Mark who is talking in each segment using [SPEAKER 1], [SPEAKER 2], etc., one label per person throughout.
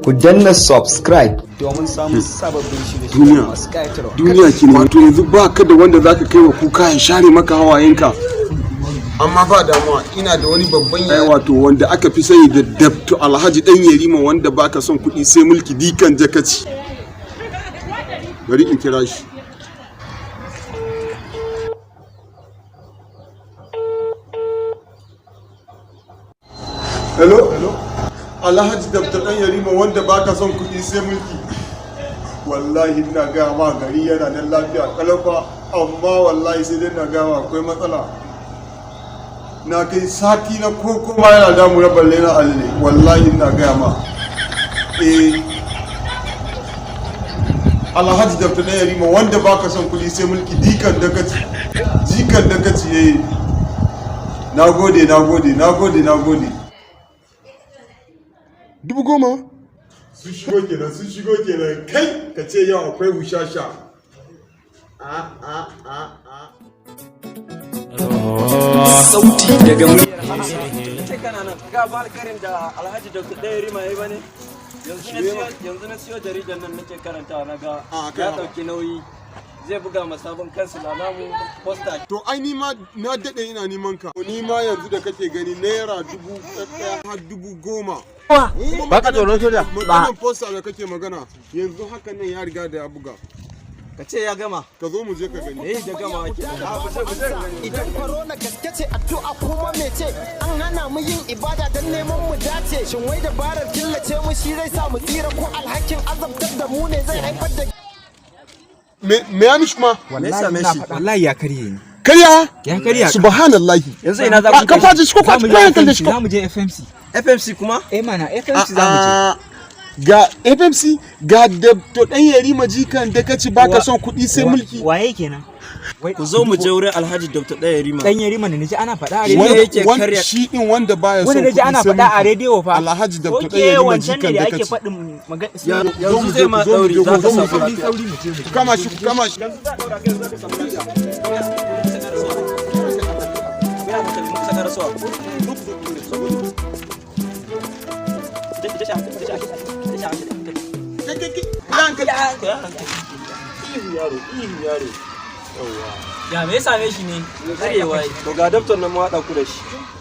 [SPEAKER 1] ku danna subscribe domin samun sababbin shirye-shirye masu ƙayatarwa.
[SPEAKER 2] Duniya ke wato yanzu ba ka da wanda zaka kai wa kuka ya share maka hawayenka.
[SPEAKER 3] Amma ba damuwa, ina da wani babban
[SPEAKER 2] yaya wato wanda aka fi sani da Dabto Alhaji Dan Yarima, wanda baka son kuɗi sai mulki dikan jakaci. Bari in kira shi. Hello? Alhaji Dabto Dan Yarima, wanda baka son kuɗi sai mulki. Wallahi ina gaya ma gari yana nan lafiya kalafa, amma wallahi sai dai na gaya akwai matsala. Na kai sati na koko ma yana damu na balle na alle, wallahi ina gaya ma. Alhaji Dabto Dan Yarima, wanda baka son kuɗi sai mulki jikan dakaci yayi. Nagode. 10,000 sun shigo kenan kai ka ce yau akwai hushasha.
[SPEAKER 1] Sauti daga muryar
[SPEAKER 4] kana nan ga barkarin da Alhaji Dabto Dan Yarima yayi bane yanzu na siyo jaridar nan nake karantawa naga ya dauki nauyi zai buga masabin kansila namu poster.
[SPEAKER 2] To ai ni ma na dade ina neman ka. Ni ma yanzu da kake gani naira 1,000 har 10,000.
[SPEAKER 4] Ba ka tsoron soja
[SPEAKER 2] Maganin poster da kake magana yanzu hakan nan ya riga da ya buga.
[SPEAKER 4] ka ce ya gama
[SPEAKER 2] Ka zo mu je ka gani.
[SPEAKER 4] da gama ake
[SPEAKER 5] idan corona gaske ce addu'a kuma mece an hana mu yin ibada don neman mu dace shin wai dabarar killace mu shi zai sa mu tsira ko alhakin azabtar da mu ne zai haifar da
[SPEAKER 2] Me ya mishi kuma?
[SPEAKER 6] Wallahi ya karye ni.
[SPEAKER 2] Ya
[SPEAKER 6] karya.
[SPEAKER 2] Subhanallahi.
[SPEAKER 4] yanzu ina za ku
[SPEAKER 2] Ka faji shi ko ka bayan kan da shi ko.
[SPEAKER 6] Za mu je FMC.
[SPEAKER 4] FMC kuma
[SPEAKER 6] Mana FMC za mu je.
[SPEAKER 2] Ga FMC ga Dabto Dan Yarima jikan da kaci baka son kuɗi sai mulki.
[SPEAKER 6] Waye kenan?
[SPEAKER 4] ku zo mu je wurin Alhaji Dabto Dan Yarima
[SPEAKER 6] Dan Yarima ne naji ana faɗa a
[SPEAKER 4] Shi
[SPEAKER 6] rediyo.
[SPEAKER 4] ne yake karya
[SPEAKER 2] Shi din wanda baya son
[SPEAKER 6] Wanda
[SPEAKER 2] kuɗi
[SPEAKER 6] naji ana
[SPEAKER 2] sai
[SPEAKER 6] faɗa a
[SPEAKER 2] mulki.
[SPEAKER 6] rediyo fa.
[SPEAKER 2] Alhaji Dabto Dan
[SPEAKER 6] Oke
[SPEAKER 2] Yarima
[SPEAKER 6] wancan
[SPEAKER 2] jikan
[SPEAKER 6] ne
[SPEAKER 2] da
[SPEAKER 6] da ake
[SPEAKER 2] kaci.
[SPEAKER 6] faɗin magana.
[SPEAKER 4] yanzu zai ma dauri za ka samu lafiya
[SPEAKER 6] Sauri mu je mu je.
[SPEAKER 2] Kama shi.
[SPEAKER 4] ya me same shi ne karewa to ga daftar nan mu haɗa ku da shi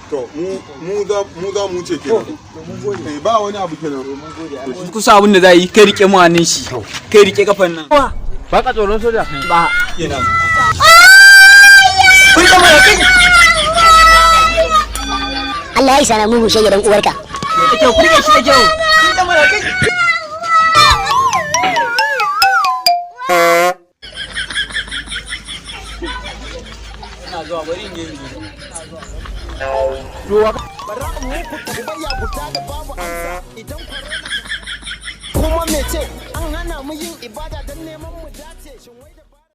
[SPEAKER 2] To mu za mu wuce kenan. Ba wani abu kenan.
[SPEAKER 1] kusa abin da za yi kai rike mu hannun shi kai rike kafan nan.
[SPEAKER 4] ba ka tsoron soja
[SPEAKER 1] Ba
[SPEAKER 4] kenan
[SPEAKER 7] Allah ya isa na mugun shege dan uwarka.
[SPEAKER 4] da kyau ku rike shi da kyau kun ta mara kai ina zuwa bari in yi
[SPEAKER 5] kuma mece an hana mu yin ibada don neman mu dace shin wai da